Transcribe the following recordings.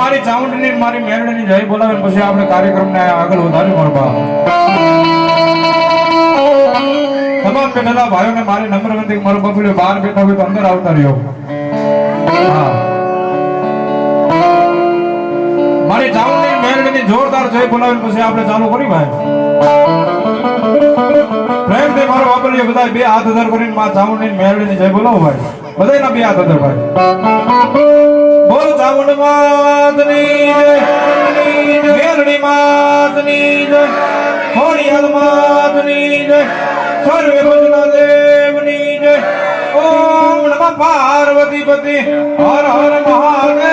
મારી ચામુંડની મારી મેરડીની જય બોલાવે પછી આપણે કાર્યક્રમને આગળ વધારી મળવા. તમામ બેઠેલા ભાઈઓને મારી નમ્ર વિનંતી, મારો બબુલ્યો બહાર બેઠા હોય તો અંદર આવતા રહ્યો. હા, મારી ચામુંડની મેરડીની જોરદાર જય બોલાવે પછી આપણે ચાલુ કરી ભાઈ. પ્રેમથી મારો બબુલ્યો બધા બે હાથ અધર કરીને માં ચામુંડની મેરડીની જય બોલાવો ભાઈ. બધાના બે હાથ અધર ભાઈ. બોલ ચામુંડ માતની જય, મેરડી માતની જય, ખોડિયાર માતની જય, સર્વે ભજના દેવની જય. ઓમ નમઃ પાર્વતી પતિ હર હર મહાદેવ.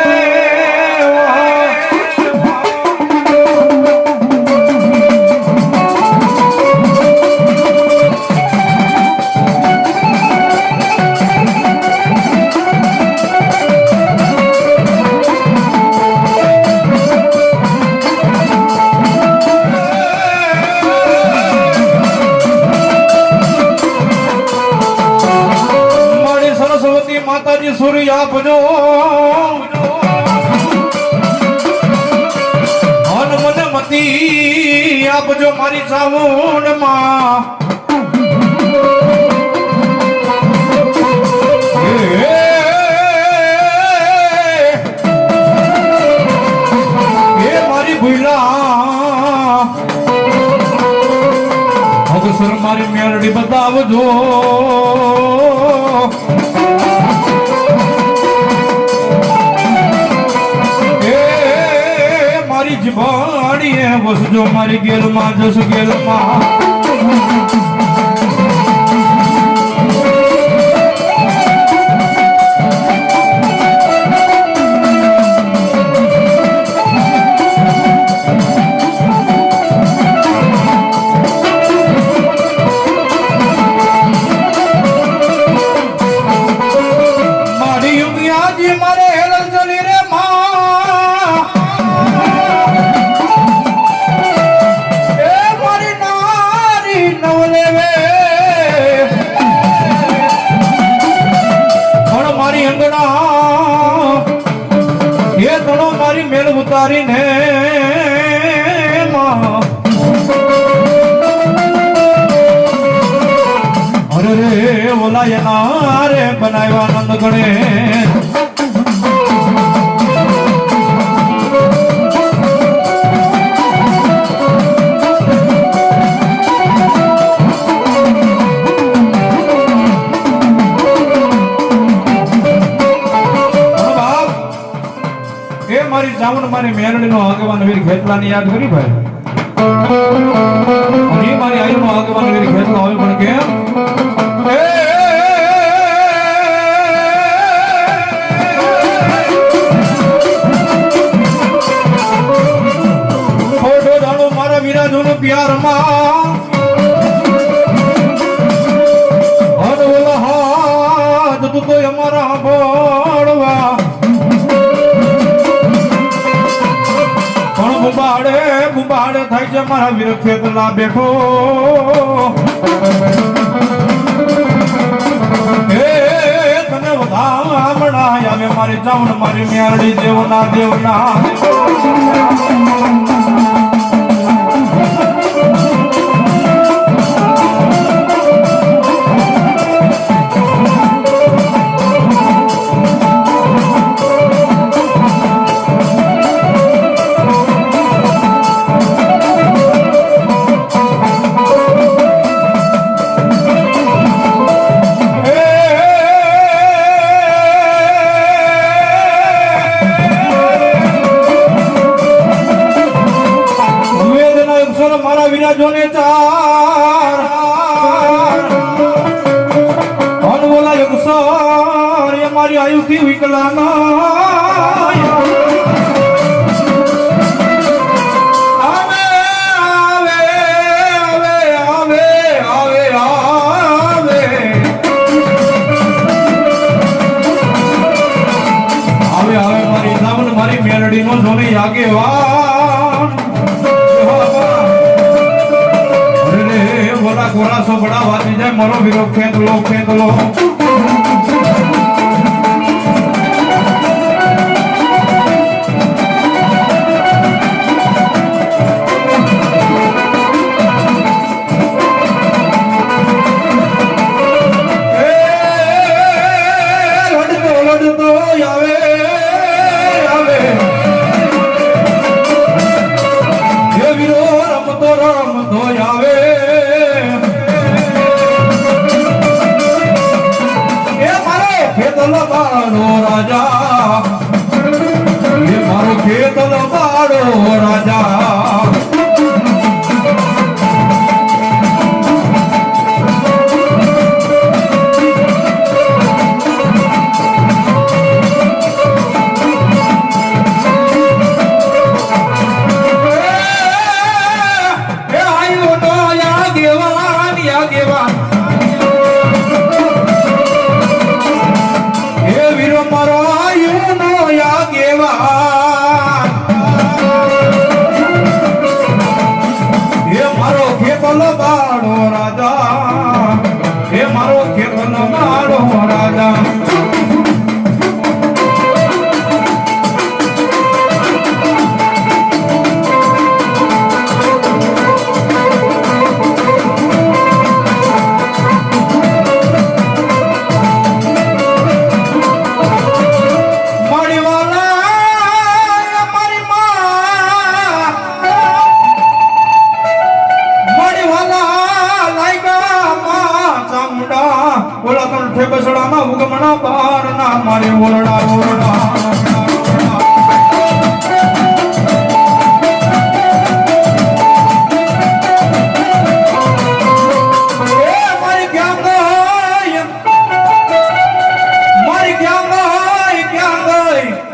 માતાજી સૂર્ય આપજો, મન મને મતી આપજો મારી ચામુંડ માં. એ મારી ભૂલા અવસર મારી મેરડી બતાવજો. જીવાડીએ વસજો મારી ગેલમાં જસ ગેલમાં. મારી યુગિયાજી મારે હેલન ચલી રે મેળ ઉતારીને અરે રે ઓલા એના રે બનાવ્યા નંદ ગણે. મારી ચામુંડ મારી મેરડી નો આગેવાન વીર ખેતલાની યાદ કરી ભાઈ. અને મારી આયુ નો આગેવાન વીર ખેતલા હોય પણ કેમ ફોટો જાણો મારા વિરાજો નો પ્યારમાં અને ઓલા હાથ તું તો અમારા બોળવા બુબાડે થાય છે મારા વીર ખેતલા બેઠો. હે તને વધામણા આવે મારી ચામુંડ મારી મેરડી દેવના દેવના. મારા વિરાજોને ચાર બોલા અક્ષર એ મારી આયુથી વિકલાના આવે આવે આવે આવે આવે આવે આવે આવે મારી ચામુંડ મારી મેરડી નો જોને આગેવાન. કોરા સો બડા વાતી જાય મારો વીરો ખેતલો ખેતલો. બાળો રાજા એ મારો ખેતનો બાળો રાજા બસડામાં ઉગમણા બારના મારે ઓરડા ઓરડા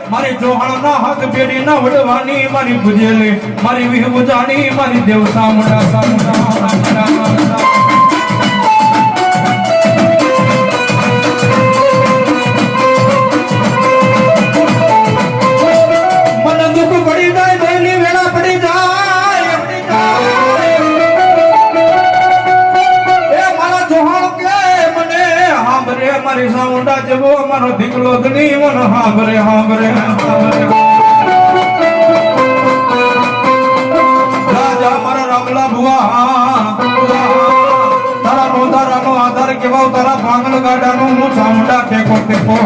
મારી જોહાણા હાથ પેઢી ના વડવાની મારી પૂજેલી મારી વિહ જાણી મારી દેવ સામડા સામડા મારી સાઉન્ડા જવો મારો દીકલો ધની મન હાંભરે હાંભરે રાજા મારા રામલા ભુવા તારા નોંધારાનો આધાર કેવાવ તારા ભાંગલ ગાડાનો હું સાઉન્ડા ટેકો ટેકો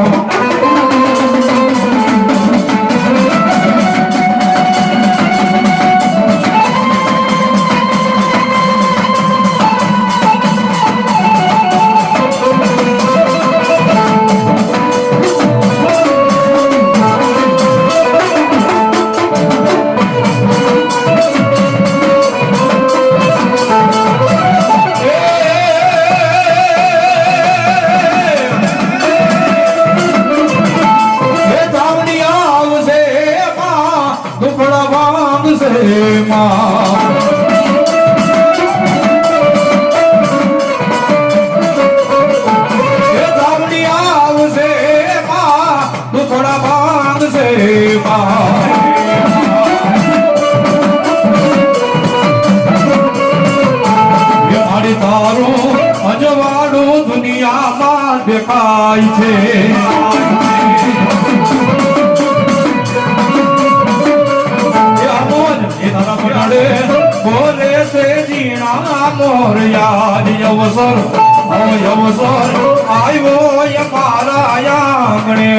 અજવાળું દુનિયામાં દેખાય છે બોલે છે જીણા મોર યાદ અવસર આવ્યો મારા આંગણે